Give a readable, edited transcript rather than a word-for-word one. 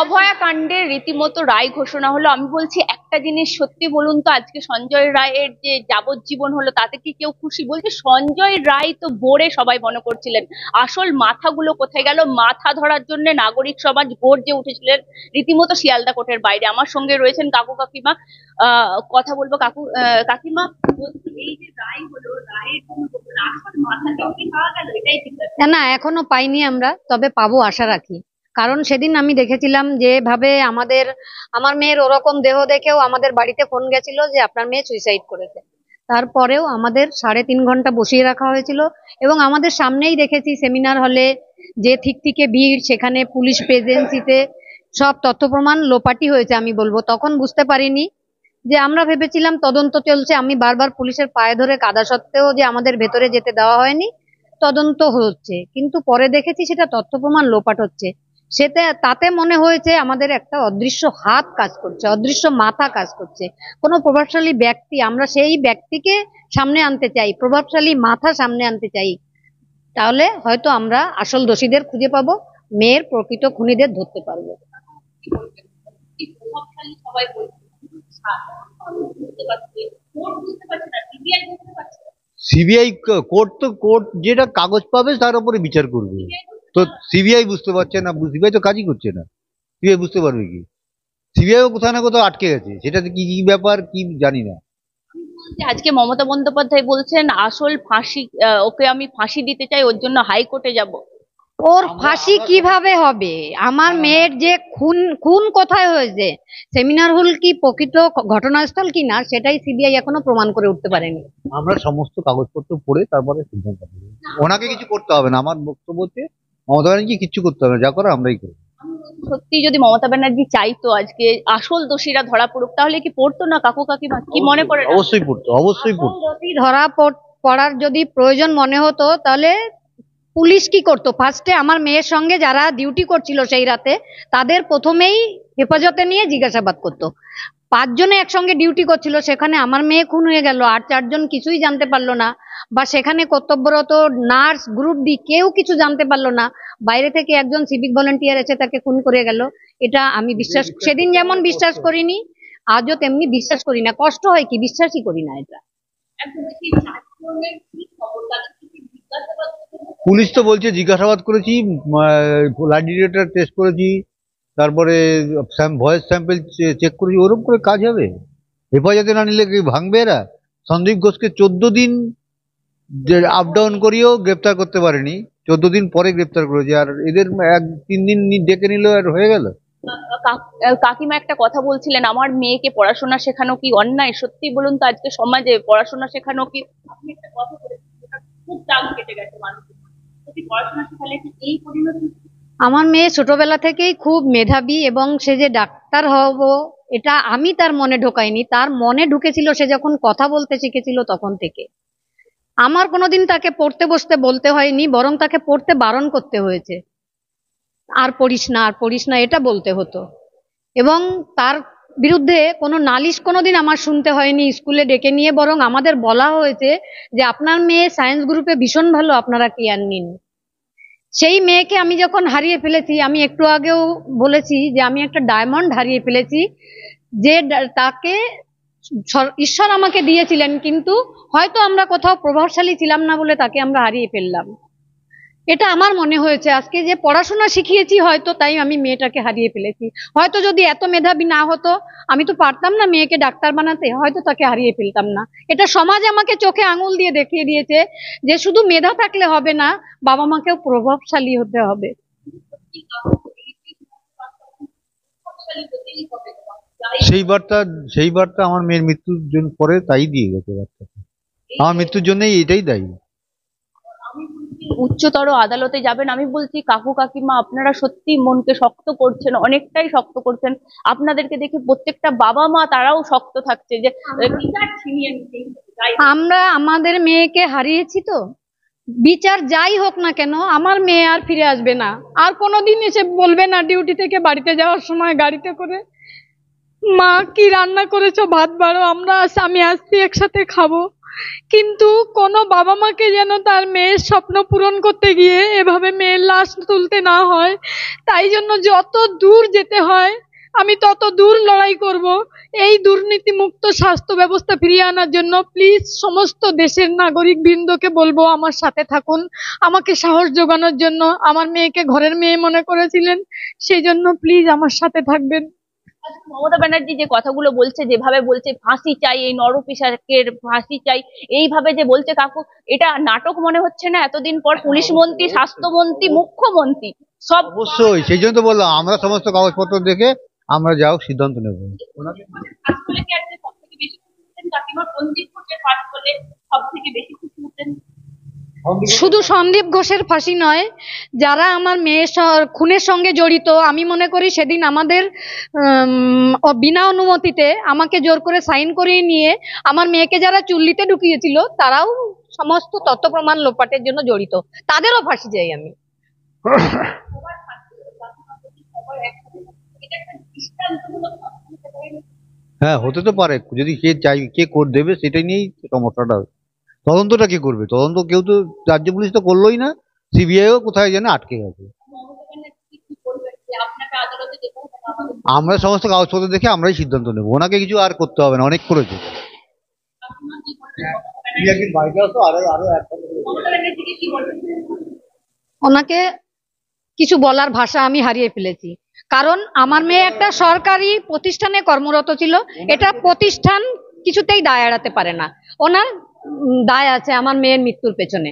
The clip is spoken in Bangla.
অভয়া কাণ্ডের রীতিমতো রায় ঘোষণা হলো। আমি বলছি একটা জিনিস সত্যি বলুন তো, আজকে সঞ্জয় রায়ের যে যাবজ্জীবন হলো তাতে কি কেউ খুশি? বলছে সঞ্জয় রায় তো বোরে সবাই মনে করছিলেন, আসল মাথাগুলো কোথায় গেল? মাথা ধরার জন্য নাগরিক সমাজ গর্জে উঠেছিলেন রীতিমতো শিয়ালদা কোর্টের বাইরে। আমার সঙ্গে রয়েছেন কাকু কাকিমা, কথা বলবো। কাকু, কাকিমা, বলছি এই যে রায় হলো, রায়ের আসল মাথাটা কি পাওয়া গেল? এটাই ঠিক আছে না, এখনো পাইনি আমরা, তবে পাবো আশা রাখি। কারণ সেদিন আমি দেখেছিলাম যেভাবে আমার মেয়ের ওরকম দেহ দেখেও আমাদের বাড়িতে ফোন গেছিল যে আপনার মেয়ে সুইসাইড করেছে। তারপরেও আমাদের 3.5 ঘন্টা বসিয়ে রাখা হয়েছিল এবং আমাদের সামনেই দেখেছি সেমিনার হলে যে থেকে ভিড়, সেখানে পুলিশ প্রেজেন্সিতে সব তথ্য প্রমাণ লোপাটি হয়েছে। আমি বলবো তখন বুঝতে পারিনি, যে আমরা ভেবেছিলাম তদন্ত চলছে, আমি বারবার পুলিশের পায়ে ধরে কাদা সত্ত্বেও যে আমাদের ভেতরে যেতে দেওয়া হয়নি, তদন্ত হচ্ছে, কিন্তু পরে দেখেছি সেটা তথ্য প্রমাণ লোপাট হচ্ছে। তাতে মনে হয়েছে আমাদের একটা অদৃশ্য হাত কাজ করছে, অদৃশ্য মাথা কাজ করছে, কোনো প্রভাবশালী ব্যক্তি। আমরা সেই ব্যক্তিকে সামনে আনতে চাই, প্রভাবশালী মাথা সামনে আনতে চাই, তাহলে হয়তো আমরা আসল দোষীদের খুঁজে পাবো, মেয়ের প্রকৃত খুনিদের ধরতে পারবো। সিবিআই কোর্ট তো কোর্ট যেটা কাগজ পাবে তার উপরে বিচার করবে। তো সিবিআই বুঝতে পারছে না, সিবিআই তো কাজই করছে না, সিবিআই বুঝতে পারবে কি? সিবিআইও কোথাও না কোথাও আটকে গেছে, সেটাতে কি কি ব্যাপার কি জানি না। আজকে মমতা বন্দ্যোপাধ্যায় বলছেন আসল ফাঁসি, ওকে আমি ফাঁসি দিতে চাই, ওর জন্য হাইকোর্টে যাব। ওর ফাঁসি কিভাবে হবে? আমার মেয়ের যে খুন খুন কোথায় হয়েছে, সেমিনার হল কি প্রকৃত ঘটনাস্থল কি না, সেটাই সিবিআই এখনো প্রমাণ করে উঠতে পারেনি। আমরা সমস্ত কাগজপত্র পড়ে তারপরে সিদ্ধান্ত নেব। ওনাকে কিছু করতে হবে না, আমার বক্তব্য হচ্ছে মমতা ব্যানার্জি কিচ্ছু করতে হবে না, যা করে আমরাই করি। সত্যি যদি মমতা ব্যানার্জি চাইতো আজকে আসল দোষীরা ধরা পড়ুক, তাহলে কি পড়তো না কাকু কাকিমা? কি মনে করেন? অবশ্যই পড়তো, অবশ্যই পড়তো। দোষী ধরা পড়ার যদি প্রয়োজন মনে হতো, তাহলে পুলিশ কি করতো? ফার্স্টে আমার মেয়ের সঙ্গে যারা ডিউটি করছিল সেই রাতে, তাদের প্রথমেই হেফাজতে নিয়ে জিজ্ঞাসাবাদ করতো। 5 জনে একসঙ্গে ডিউটি করছিল, সেখানে আমার মেয়ে খুন হয়ে গেল, আর 4 জন কিছুই জানতে পারলো না, বা সেখানে কর্তব্যরত নার্স, গ্রুপ ডি কেউ কিছু জানতে পারলো না, বাইরে থেকে একজন সিভিক ভলেন্টিয়ার এসে তাকে খুন করে গেল। এটা আমি সেদিন যেমন বিশ্বাস করিনি, আজও তেমনি বিশ্বাস করি না। কষ্ট হয় কি, বিশ্বাসই করি না এটা। পুলিশ তো বলছে জিজ্ঞাসাবাদ করেছি, লাই ডিটেক্টর টেস্ট করেছি, তারপরে ভয়েস স্যাম্পল চেক করেছি, ওরকম করে কাজ হবে? হেফাজতে না নিলে কি ভাঙবে এরা? সন্দীপ ঘোষকে 14 দিন আপ ডাউন করিয়েও গ্রেপ্তার করতে পারেনি, 14 দিন পরে গ্রেপ্তার করেছে, আর এদের 3 দিন ডেকে নিল আর হয়ে গেল। কাকিমা একটা কথা বলছিলেন, আমার মেয়েকে পড়াশোনা শেখানো কি অন্যায়? সত্যি বলুন তো, আজকে সমাজে পড়াশোনা শেখানো কি? আপনি একটা কথা বলেছেন, খুব দাম কেটে গেছে মানুষের। পড়াশোনা শেখালে কি এই পরিণতি? আমার মেয়ে ছোটবেলা থেকেই খুব মেধাবী, এবং সে যে ডাক্তার হব এটা আমি তার মনে ঢোকাইনি, তার মনে ঢুকেছিল সে যখন কথা বলতে শিখেছিল তখন থেকে। আমার কোনোদিন তাকে পড়তে বসতে বলতে হয়নি, বরং তাকে পড়তে বারণ করতে হয়েছে। আর পড়িস না, আর পড়িস না, এটা বলতে হতো। এবং তার বিরুদ্ধে কোনো নালিশ কোনোদিন আমার শুনতে হয়নি স্কুলে ডেকে নিয়ে, বরং আমাদের বলা হয়েছে যে আপনার মেয়ে সায়েন্স গ্রুপে ভীষণ ভালো, আপনারা কেয়ার নিন। সেই মেয়েকে আমি যখন হারিয়ে ফেলেছি, আমি একটু আগেও বলেছি যে আমি একটা ডায়মন্ড হারিয়ে ফেলেছি, যে তাকে ঈশ্বর আমাকে দিয়েছিলেন, কিন্তু হয়তো আমরা কোথাও প্রভাবশালী ছিলাম না বলে তাকে আমরা হারিয়ে ফেললাম। এটা আমার মনে হয়েছে আজকে, যে পড়াশোনা শিখিয়েছি হয়তো, তাই আমি মেয়েটাকে হারিয়ে ফেলেছি। হয়তো যদি এত মেধাবী না হতো, আমি তো পারতাম না মেয়েকে ডাক্তার বানাতে, হয়তো তাকে হারিয়ে ফেলতাম না। এটা সমাজ আমাকে চোখে আঙুল দিয়ে দেখিয়ে দিয়েছে যে শুধু মেধা থাকলে হবে না, বাবা মাকেও প্রভাবশালী হতে হবে। সেই বার্তা আমার মেয়ের মৃত্যুর জন্য পরে তাই দিয়ে গেছে বার্তাটা। আমার মৃত্যুর জন্যই এটাই দায়ী। উচ্চতর আদালতে যাবেন। আমি বলছি কাকু কাকিমা, আপনারা সত্যি মনকে শক্ত করছেন, অনেকটাই শক্ত করছেন। আপনাদেরকে দেখে প্রত্যেকটা বাবা মা তারাও শক্ত থাকছে যে আমরা আমাদের মেয়েকে হারিয়েছি, তো বিচার যাই হোক না কেন আমার মেয়ে আর ফিরে আসবে না, আর কোনোদিন এসে বলবে না ডিউটি থেকে বাড়িতে যাওয়ার সময় গাড়িতে করে, মা কি রান্না করেছো, ভাত বাড়ো, আমি আসছি একসাথে খাবো। কিন্তু কোনো বাবা মাকে যেন তার মেয়ের স্বপ্ন পূরণ করতে গিয়ে এভাবে মেয়ের লাশ তুলতে না হয়, তাই জন্য যত দূর যেতে হয় আমি তত দূর লড়াই করব এই দুর্নীতিমুক্ত স্বাস্থ্য ব্যবস্থা ফিরিয়ে আনার জন্য। প্লিজ সমস্ত দেশের নাগরিক বৃন্দকে বলবো আমার সাথে থাকুন, আমাকে সাহস জোগানোর জন্য। আমার মেয়েকে ঘরের মেয়ে মনে করেছিলেন, সেই জন্য প্লিজ আমার সাথে থাকবেন। মমতা ব্যানার্জি যে কথাগুলো বলছে, যেভাবে বলছে ফাঁসি চাই, এই নরপিশাচের ফাঁসি চাই, এইভাবে যে বলছে কাকু, এটা নাটক মনে হচ্ছে না? এতদিন পর পুলিশ মন্ত্রী, স্বাস্থ্যমন্ত্রী, মুখ্যমন্ত্রী সব অবশ্যই, সেই জন্য তো বললাম আমরা সমস্ত কাগজপত্র দেখে আমরা যা হোক সিদ্ধান্ত নেব। আসলে কি আজকে সব থেকে বেশি খুশি হতেন কাকিমা? সন্দীপ ঘোষের পাঠ করলে সব থেকে বেশি খুশি হতেন? শুধু সন্দীপ ঘোষের ফাঁসি নয়, যারা আমার মেয়ের খুনের সঙ্গে জড়িত, আমি মনে করি সেদিন আমাদের বিনা অনুমতিতে আমাকে জোর করে সাইন করিয়ে নিয়ে আমার মেয়েকে যারা চুল্লিতে ঢুকিয়েছিল তারাও সমস্ত তথ্য প্রমাণ লোপাটের জন্য জড়িত, তাদেরও ফাঁসি চাই আমি। হ্যাঁ, হতে তো পারে, যদি কে চাই কে কোড দেবে সেটাই নিয়েই সমস্যাটা হবে। তদন্তটা কি করবে? তদন্ত কেউ তো, রাজ্য পুলিশ তো করলোই না, সিবিআইও কোথায় যেন আটকে গেছে। আমরা সমস্ত কাগজপত্র দেখে আমরাই সিদ্ধান্ত নেবো, ওনাকে কিছু আর করতে হবে না, অনেক করেছে। ওনাকে কিছু বলার ভাষা আমি হারিয়ে ফেলেছি, কারণ আমার মেয়ে একটা সরকারি প্রতিষ্ঠানে কর্মরত ছিল, এটা প্রতিষ্ঠান কিছুতেই দায় এড়াতে পারে না। ওনার দায় আছে আমার মেয়ের মৃত্যুর পেছনে।